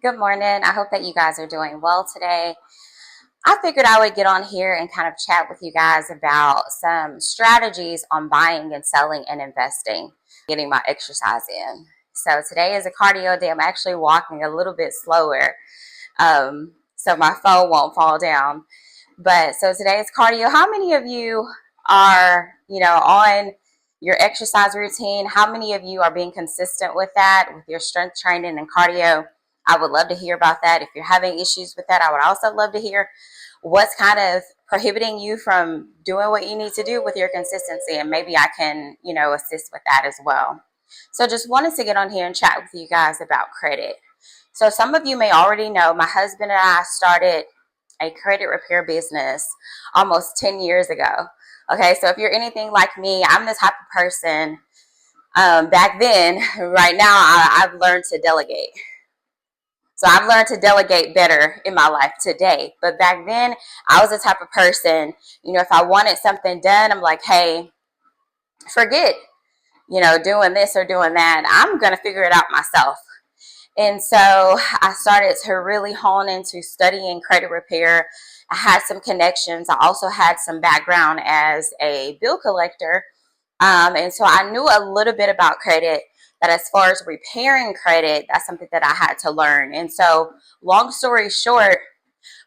Good morning. I hope that you guys are doing well today. I figured I would get on here and kind of chat with you guys about some strategies on buying and selling and investing, getting my exercise in. So today is a cardio day. I'm actually walking a little bit slower, so my phone won't fall down. But so today is cardio. How many of you are, on your exercise routine? How many of you are being consistent with that, with your strength training and cardio? I would love to hear about that. If you're having issues with that, I would also love to hear what's kind of prohibiting you from doing what you need to do with your consistency. And maybe I can, assist with that as well. So just wanted to get on here and chat with you guys about credit. So some of you may already know my husband and I started a credit repair business almost 10 years ago. Okay, so if you're anything like me, I'm the type of person back then, right now, I've learned to delegate. So I've learned to delegate better in my life today. But back then, I was the type of person, if I wanted something done, I'm like, hey, forget, doing this or doing that. I'm going to figure it out myself. And so I started to really hone into studying credit repair. I had some connections. I also had some background as a bill collector. And so I knew a little bit about credit, that as far as repairing credit, that's something that I had to learn. And so long story short,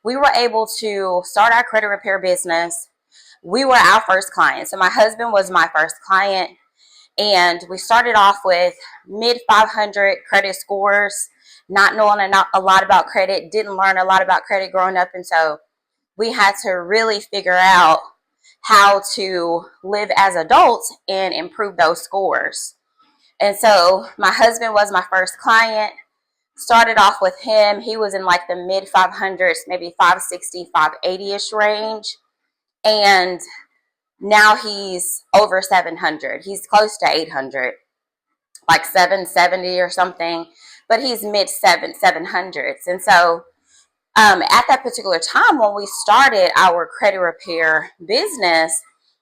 we were able to start our credit repair business. We were our first client. So my husband was my first client. And we started off with mid 500 credit scores, not knowing a lot about credit, didn't learn a lot about credit growing up. And so we had to really figure out how to live as adults and improve those scores. And so my husband was my first client. Started off with him. He was in like the mid 500s, maybe 560, 580-ish range. And now he's over 700. He's close to 800, like 770 or something, but he's mid 700s. And so at that particular time when we started our credit repair business,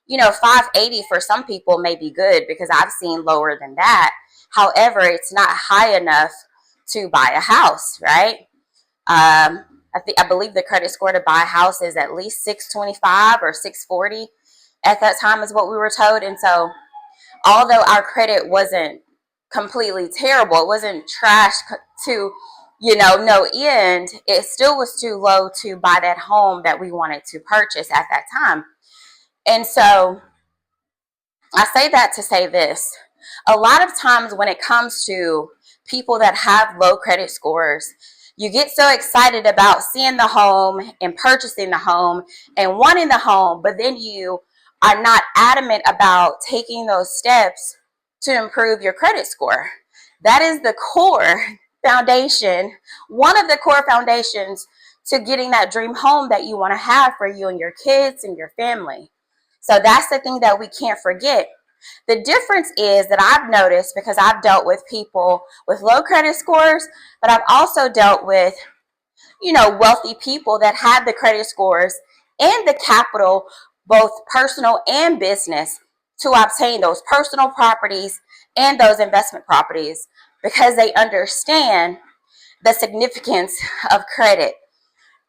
580 for some people may be good because I've seen lower than that. However, it's not high enough to buy a house, right? I believe the credit score to buy a house is at least 625 or 640 at that time is what we were told. And so although our credit wasn't completely terrible, it wasn't trash to, no end, it still was too low to buy that home that we wanted to purchase at that time. And so I say that to say this. A lot of times when it comes to people that have low credit scores, you get so excited about seeing the home and purchasing the home and wanting the home, but then you are not adamant about taking those steps to improve your credit score. That is the core foundation, one of the core foundations to getting that dream home that you want to have for you and your kids and your family. So that's the thing that we can't forget. The difference is that I've noticed, because I've dealt with people with low credit scores, but I've also dealt with, wealthy people that had the credit scores and the capital, both personal and business, to obtain those personal properties and those investment properties because they understand the significance of credit.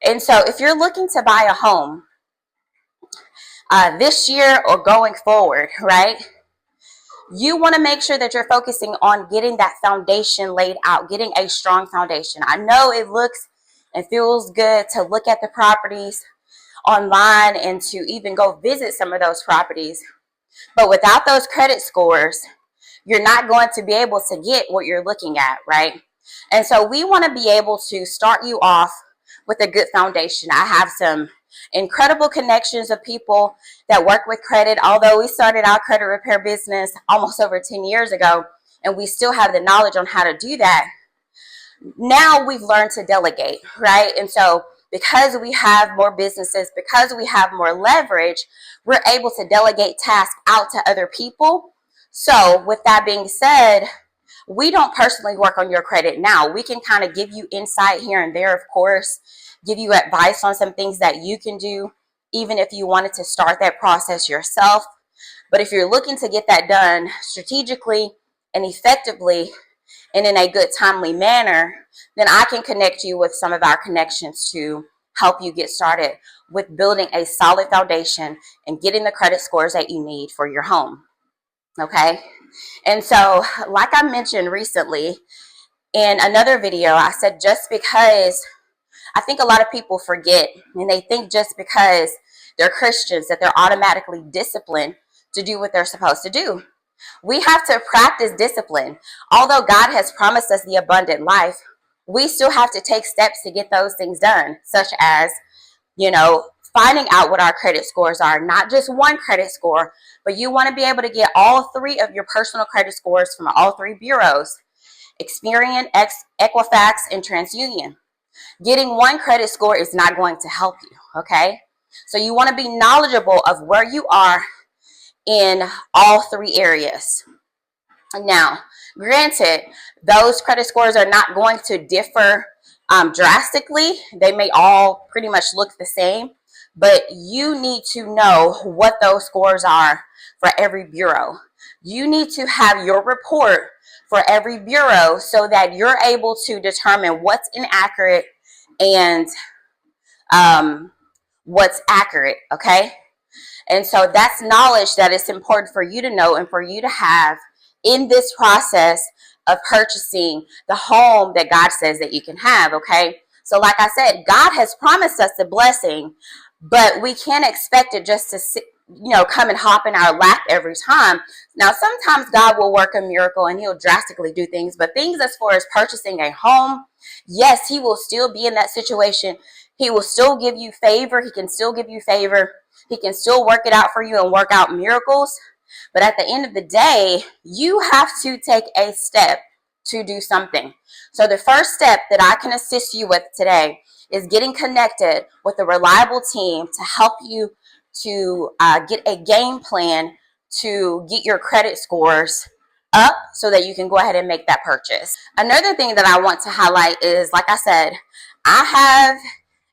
And so if you're looking to buy a home this year or going forward, right, you want to make sure that you're focusing on getting that foundation laid out, getting a strong foundation. I know it looks and feels good to look at the properties online and to even go visit some of those properties. But without those credit scores, you're not going to be able to get what you're looking at, right? And so we want to be able to start you off with a good foundation. I have some incredible connections of people that work with credit. Although we started our credit repair business almost over 10 years ago, and we still have the knowledge on how to do that, now we've learned to delegate, right? And so because we have more businesses, because we have more leverage, we're able to delegate tasks out to other people. So with that being said, we don't personally work on your credit now. We can kind of give you insight here and there, of course, give you advice on some things that you can do, even if you wanted to start that process yourself. But if you're looking to get that done strategically and effectively, and in a good, timely manner, then I can connect you with some of our connections to help you get started with building a solid foundation and getting the credit scores that you need for your home. Okay. And so, like I mentioned recently in another video, I said just because I think a lot of people forget and they think just because they're Christians that they're automatically disciplined to do what they're supposed to do. We have to practice discipline. Although God has promised us the abundant life, we still have to take steps to get those things done, such as, finding out what our credit scores are, not just one credit score, but you want to be able to get all three of your personal credit scores from all three bureaus, Experian, Equifax, and TransUnion. Getting one credit score is not going to help you, okay? So you want to be knowledgeable of where you are in all three areas. Now, granted, those credit scores are not going to differ drastically. They may all pretty much look the same, but you need to know what those scores are for every bureau. You need to have your report for every bureau so that you're able to determine what's inaccurate and what's accurate, okay? And so that's knowledge that is important for you to know and for you to have in this process of purchasing the home that God says that you can have, okay? So like I said, God has promised us a blessing, but we can't expect it just to sit, come and hop in our lap every time. Now, sometimes God will work a miracle and he'll drastically do things, but things as far as purchasing a home, yes, he will still be in that situation. He will still give you favor. He can still give you favor. He can still work it out for you and work out miracles. But at the end of the day, you have to take a step to do something. So the first step that I can assist you with today is getting connected with a reliable team to help you to get a game plan to get your credit scores up so that you can go ahead and make that purchase. Another thing that I want to highlight is, like I said, I have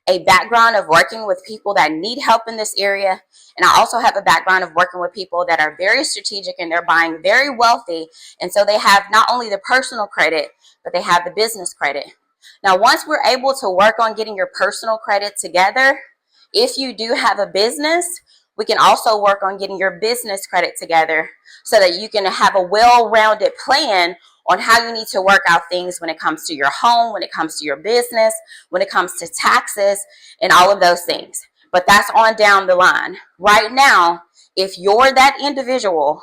a background of working with people that need help in this area. And I also have a background of working with people that are very strategic and they're buying very wealthy. And so they have not only the personal credit, but they have the business credit. Now, once we're able to work on getting your personal credit together, if you do have a business, we can also work on getting your business credit together so that you can have a well-rounded plan on how you need to work out things when it comes to your home, when it comes to your business, when it comes to taxes, and all of those things. But that's on down the line. Right now, if you're that individual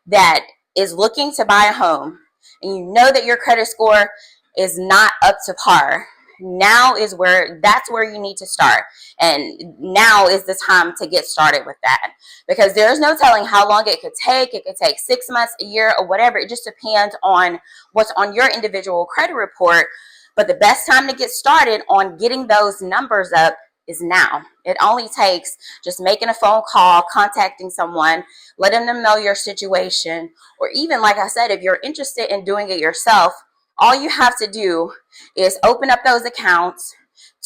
that is looking to buy a home and you know that your credit score is not up to par, that's where you need to start. And now is the time to get started with that, because there's no telling how long it could take. It could take 6 months, a year, or whatever. It just depends on what's on your individual credit report. But the best time to get started on getting those numbers up is now. It only takes just making a phone call, contacting someone, letting them know your situation, or even, like I said, if you're interested in doing it yourself, all you have to do is open up those accounts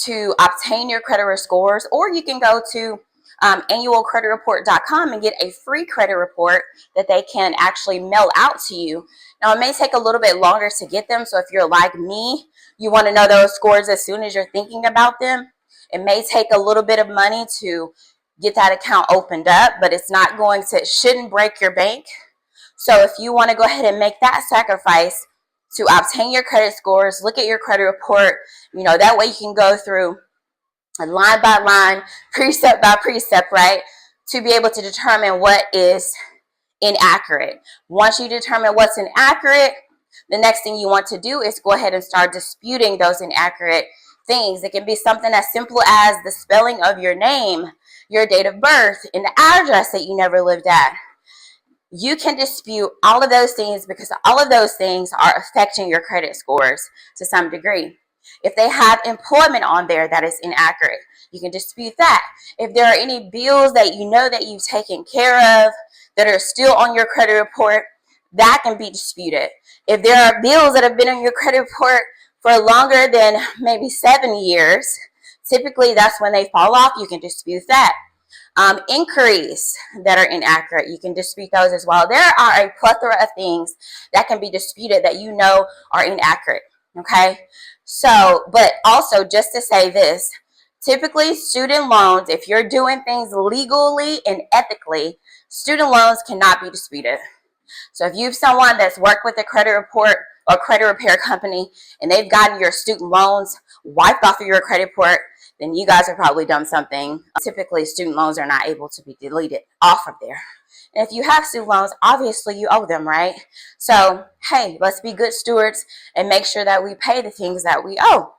to obtain your credit scores, or you can go to annualcreditreport.com and get a free credit report that they can actually mail out to you. Now, it may take a little bit longer to get them, so if you're like me, you want to know those scores as soon as you're thinking about them. It may take a little bit of money to get that account opened up, but it shouldn't break your bank. So if you want to go ahead and make that sacrifice to obtain your credit scores, look at your credit report, that way you can go through line by line, precept by precept, right, to be able to determine what is inaccurate. Once you determine what's inaccurate, the next thing you want to do is go ahead and start disputing those inaccurate things. It can be something as simple as the spelling of your name, your date of birth, and the address that you never lived at. You can dispute all of those things because all of those things are affecting your credit scores to some degree. If they have employment on there that is inaccurate, you can dispute that. If there are any bills that you know that you've taken care of that are still on your credit report, that can be disputed. If there are bills that have been on your credit report for longer than maybe 7 years, typically that's when they fall off. You can dispute that. Inquiries that are inaccurate, you can dispute those as well. There are a plethora of things that can be disputed that you know are inaccurate, okay? So, but also just to say this, typically student loans, if you're doing things legally and ethically, student loans cannot be disputed. So if you have someone that's worked with a credit report or credit repair company and they've gotten your student loans wiped off of your credit report, then you guys have probably done something. Typically, student loans are not able to be deleted off of there. And if you have student loans, obviously you owe them, right? So, hey, let's be good stewards and make sure that we pay the things that we owe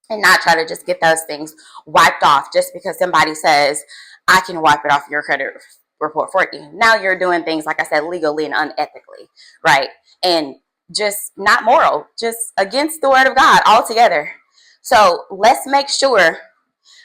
and not try to just get those things wiped off just because somebody says, I can wipe it off your credit report for you. Now you're doing things, like I said, legally and unethically, right? And just not moral, just against the word of God altogether. So let's make sure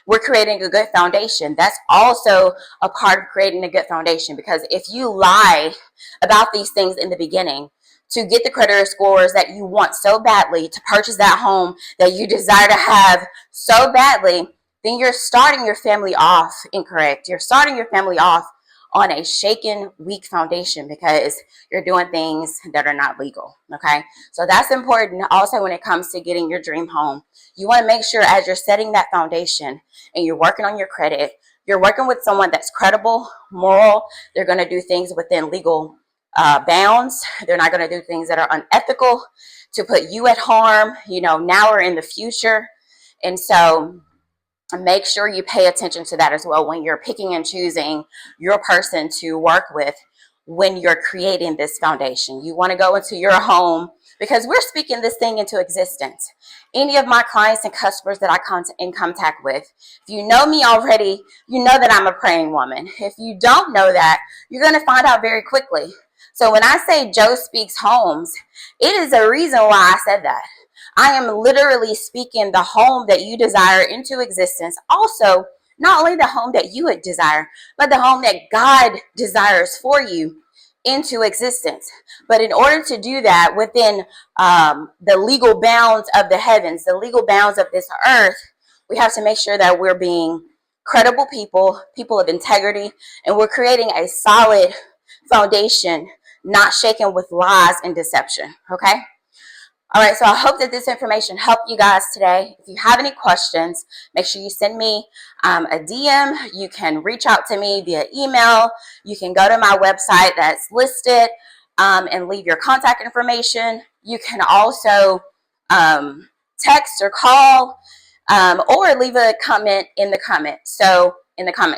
we're creating a good foundation. That's also a part of creating a good foundation, because if you lie about these things in the beginning to get the credit scores that you want so badly, to purchase that home that you desire to have so badly, then you're starting your family off incorrect. You're starting your family off on a shaken, weak foundation because you're doing things that are not legal, okay? So that's important also when it comes to getting your dream home. You want to make sure as you're setting that foundation and you're working on your credit, you're working with someone that's credible, moral. They're going to do things within legal bounds. They're not going to do things that are unethical to put you at harm, now or in the future. And so make sure you pay attention to that as well when you're picking and choosing your person to work with when you're creating this foundation. You want to go into your home because we're speaking this thing into existence. Any of my clients and customers that I come in contact with, if you know me already, you know that I'm a praying woman. If you don't know that, you're going to find out very quickly. So when I say Joe Speaks Homes, it is a reason why I said that. I am literally speaking the home that you desire into existence. Also, not only the home that you would desire, but the home that God desires for you into existence. But in order to do that within the legal bounds of the heavens, the legal bounds of this earth, we have to make sure that we're being credible people, people of integrity, and we're creating a solid foundation, not shaken with lies and deception, okay? All right, so I hope that this information helped you guys today. If you have any questions, make sure you send me a DM. You can reach out to me via email. You can go to my website that's listed and leave your contact information. You can also text or call or leave a comment in the comment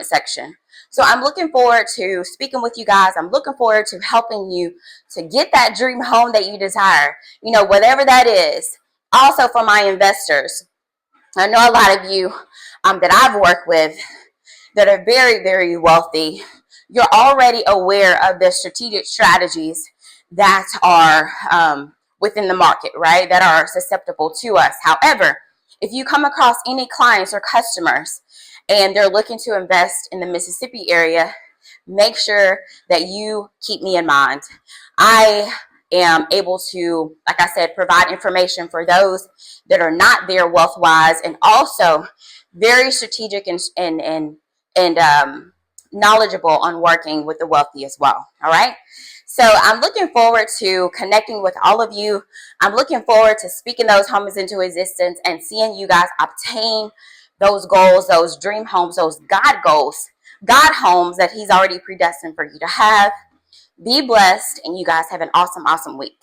section. So I'm looking forward to speaking with you guys. I'm looking forward to helping you to get that dream home that you desire, whatever that is. Also for my investors, I know a lot of you that I've worked with that are very, very wealthy. You're already aware of the strategic strategies that are within the market, right? That are susceptible to us. However, if you come across any clients or customers and they're looking to invest in the Mississippi area, make sure that you keep me in mind. I am able to, like I said, provide information for those that are not there wealth-wise, and also very strategic and knowledgeable on working with the wealthy as well. All right. So I'm looking forward to connecting with all of you. I'm looking forward to speaking those homes into existence and seeing you guys obtain those goals, those dream homes, those God goals, God homes that He's already predestined for you to have. Be blessed, and you guys have an awesome, awesome week.